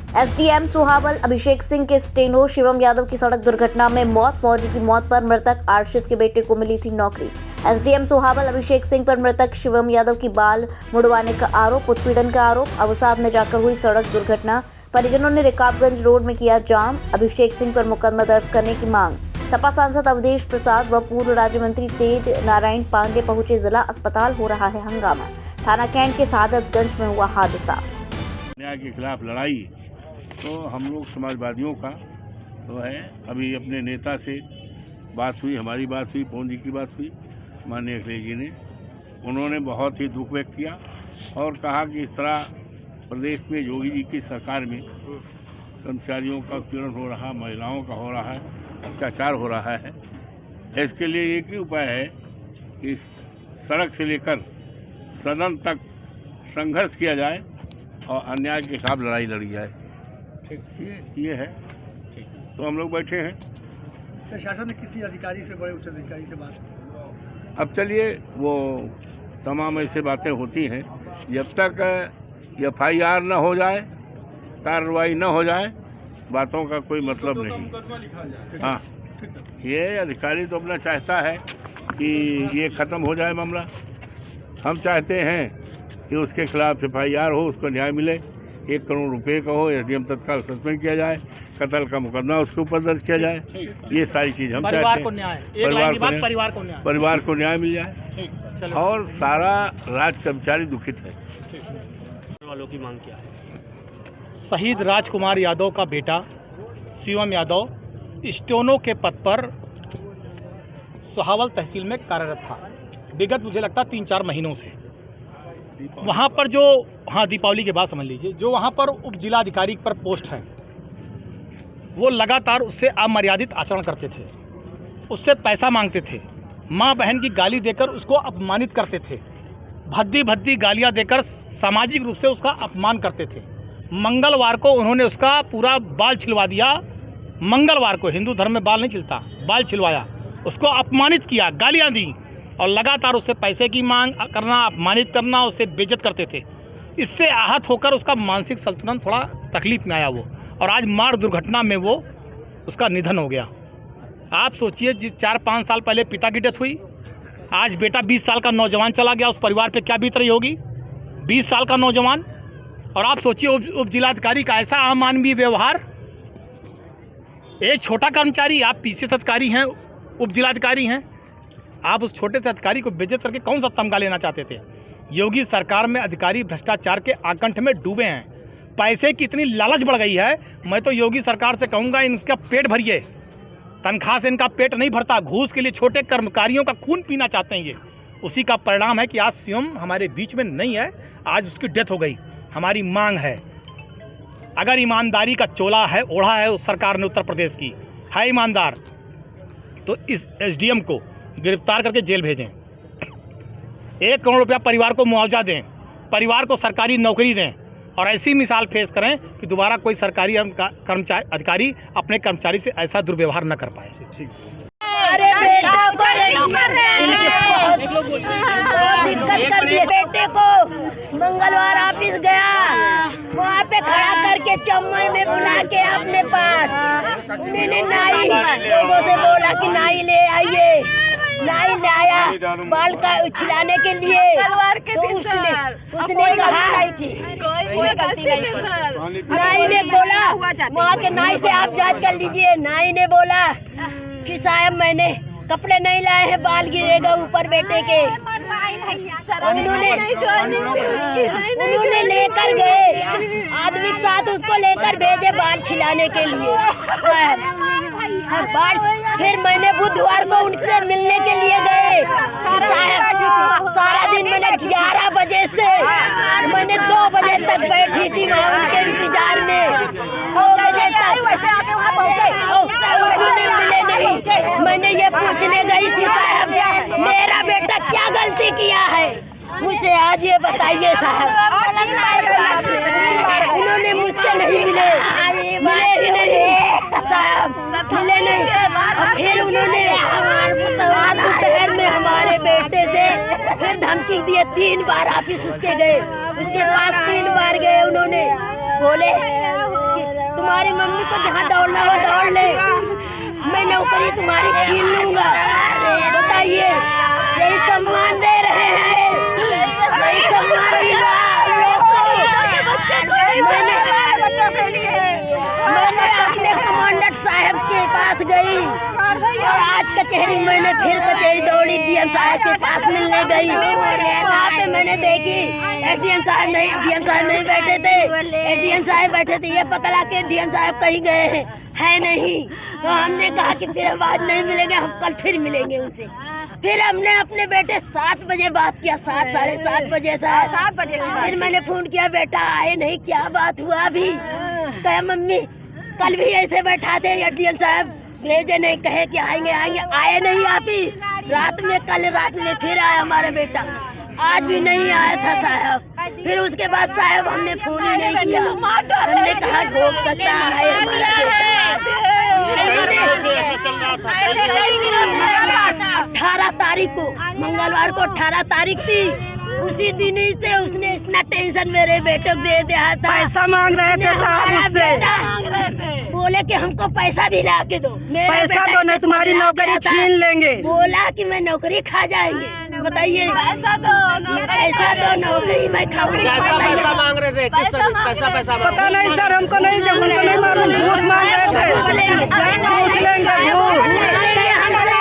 SDM Sohawal Abhishek Singh के steno Shivam Yadav की सड़क दुर्घटना में मौत। फौजी की मौत पर मृतक आरशिद के बेटे को मिली थी नौकरी। एसडीएम सुहावल अभिषेक सिंह पर मृतक शिवम यादव की बाल मुड़वाने का आरोप, उत्पीड़न का आरोप। अवसाद में जाकर हुई सड़क दुर्घटना, परिजनों ने रकाबगंज रोड में किया जाम। अभिषेक सिंह पर मुकदमा दर्ज करने की मांग। सपा सांसद अवधेश प्रसाद व पूर्व राज्य मंत्री तेज नारायण पांडे पहुंचे। जिला अस्पताल हो रहा है हंगामा। थाना कैंट के सादतगंज में हुआ हादसा। न्याय के खिलाफ लड़ाई तो हम लोग समाजवादियों का तो है। अभी अपने नेता से बात हुई, हमारी बात हुई, पवन जी की बात हुई माननीय अखिलेश जी ने। उन्होंने बहुत ही दुख व्यक्त किया और कहा कि इस तरह प्रदेश में योगी जी की सरकार में कर्मचारियों का उत्पीड़न हो रहा, महिलाओं का हो रहा है, अत्याचार हो रहा है। इसके लिए एक ही उपाय है कि सड़क से लेकर सदन तक संघर्ष किया जाए और अन्याय के खिलाफ लड़ाई लड़ी जाए। ये है। तो हम लोग बैठे हैं। प्रशासन ने किसी अधिकारी से, बड़े उच्च अधिकारी से बात? अब चलिए, वो तमाम ऐसे बातें होती हैं, जब तक एफआईआर न हो जाए, कार्रवाई न हो जाए, बातों का कोई मतलब नहीं। हाँ, ये अधिकारी तो अपना चाहता है कि ये ख़त्म हो जाए मामला। हम चाहते हैं कि उसके खिलाफ एफआईआर हो, उसको न्याय मिले, 1 करोड़ रुपए का हो, एसडीएम तत्काल सस्पेंड किया जाए, कत्ल का मुकदमा उसके ऊपर दर्ज किया जाए। ये सारी चीज़ हम चाहते हैं। परिवार को न्याय परिवार को न्याय मिल जाए और सारा राज कर्मचारी दुखित है। वालों की मांग क्या है? शहीद राजकुमार यादव का बेटा शिवम यादव स्टेनो के पद पर सुहावल तहसील में कार्यरत था। विगत मुझे लगता 3-4 महीनों से वहाँ पर जो दीपावली के बाद समझ लीजिए, जो वहाँ पर उप जिलाधिकारी पर पोस्ट है, वो लगातार उससे अमर्यादित आचरण करते थे, उससे पैसा मांगते थे, माँ बहन की गाली देकर उसको अपमानित करते थे, भद्दी भद्दी गालियाँ देकर सामाजिक रूप से उसका अपमान करते थे। मंगलवार को उन्होंने उसका पूरा बाल छिलवा दिया। मंगलवार को हिंदू धर्म में बाल नहीं छिलता, बाल छिलवाया, उसको अपमानित किया, गालियाँ दी और लगातार उससे पैसे की मांग करना, अपमानित करना, उससे बेइज्जत करते थे। इससे आहत होकर उसका मानसिक संतुलन थोड़ा तकलीफ में आया वो, और आज मार्ग दुर्घटना में वो उसका निधन हो गया। आप सोचिए, जिस 4-5 साल पहले पिता की डेथ हुई, आज बेटा 20 साल का नौजवान चला गया, उस परिवार पे क्या बीत रही होगी? 20 साल का नौजवान। और आप सोचिए उप जिलाधिकारी का ऐसा अमानवीय व्यवहार। एक छोटा कर्मचारी, आप पीसीएस अधिकारी हैं, उप जिलाधिकारी हैं, आप उस छोटे से अधिकारी को बेइज्जत करके कौन सा तमगा लेना चाहते थे? योगी सरकार में अधिकारी भ्रष्टाचार के आकंठ में डूबे हैं। पैसे की इतनी लालच बढ़ गई है, मैं तो योगी सरकार से कहूँगा इनका पेट भरिए। तनख्वाह से इनका पेट नहीं भरता, घूस के लिए छोटे कर्मचारियों का खून पीना चाहते हैं ये। उसी का परिणाम है कि आज शिवम हमारे बीच में नहीं है, आज उसकी डेथ हो गई। हमारी मांग है, अगर ईमानदारी का चोला है ओढ़ा है उस सरकार ने, उत्तर प्रदेश की है ईमानदार, तो इस एसडीएम को गिरफ्तार करके जेल भेजें। 1 करोड़ रुपया परिवार को मुआवजा दें, परिवार को सरकारी नौकरी दें और ऐसी मिसाल पेश करें कि दोबारा कोई सरकारी कर्मचारी अधिकारी अपने कर्मचारी से ऐसा दुर्व्यवहार न कर पाए। ठीक। अरे बेटा दिक्कत कर दिए। बेटे को मंगलवार ऑफिस गया, वहाँ पे खड़ा करके चम्मच में बुला के अपने पास उन्होंने नाई लोगों से बोला कि नाई ले आइए। नाई लाया बाल का छिलाने के लिए, तो उसने कहा नाई ने बोला, वहाँ के नाई से आप जांच कर लीजिए। नाई ने बोला कि साहब मैंने कपड़े नहीं लाए हैं, बाल गिरेगा ऊपर बेटे के। उन्होंने लेकर गए, आदमी के साथ उसको लेकर भेजे बाल छिलाने के लिए। फिर मैंने बुधवार को उनसे मिलने के लिए गए। सारा दिन मैंने 11 बजे से मैंने 2 बजे तक बैठी थी वहाँ उनके इंतजार में। 2 बजे तक उन्होंने मिले नहीं। मैंने ये पूछने गई थी, साहब मेरा बेटा क्या गलती किया है, मुझे आज ये बताइए साहब। उन्होंने मुझसे नहीं मिले ही नहीं साहब, मिले नहीं। और फिर उन्होंने रात दोपहर में हमारे बेटे से फिर धमकी दिए। 3 बार ऑफिस उसके गए, उसके पास 3 बार गए। उन्होंने बोले कि को जहाँ दौड़ना हो दौड़ ले, मैं नौकरी तुम्हारी छीन लूंगा। बताइए, यही सम्मान दे रहे हैं, यही सम्मान मिल रहा है लोग को। मैंने अपने कमांडर साहब के पास गई और आज कचहरी मैंने फिर कचहरी दौड़ी, डीएम साहब के पास मिलने गई। वहाँ पे मैंने देखी डीएम साहब नहीं बैठे थे, डीएम साहब बैठे थे। ये पता लगा कि डीएम साहब कहीं गए हैं, है नहीं। तो हमने कहा कि फिर हम आज नहीं मिलेंगे, हम कल फिर मिलेंगे उनसे। फिर हमने अपने बेटे 7 बजे बात किया, 7 साढ़े 7 बजे फिर मैंने फोन किया, बेटा आए नहीं, क्या बात हुआ अभी? कहा मम्मी कल भी ऐसे बैठा थे, डीएम साहब भेजे नहीं, कहे कि आएंगे, आए नहीं ऑफिस। कल रात में फिर आया हमारा बेटा, आज भी नहीं आया था साहब। फिर उसके बाद साहब हमने फोन ही नहीं किया, हमने कहा हो सकता है हमारा बेटा। 18 तारीख को, मंगलवार को 18 तारीख थी, उसी दिन ही से उसने इतना टेंशन मेरे बेटे को दे दिया था। पैसा मांग रहे थे साहब उससे, बोले कि हमको पैसा भी ला के दो, पैसा दो नहीं तुम्हारी नौकरी छीन लेंगे। बोला कि मैं नौकरी खा जाएंगे। बताइए, पैसा दो नौकरी मैं खाऊंगा। पैसा मांग रहे थे, किस तरह पैसा पता नहीं सर, हमको नहीं मालूम। घूस मांग रहे थे, घूस लेंगे, घूस लेंगे, हमसे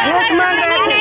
घूस मांग रहे थे।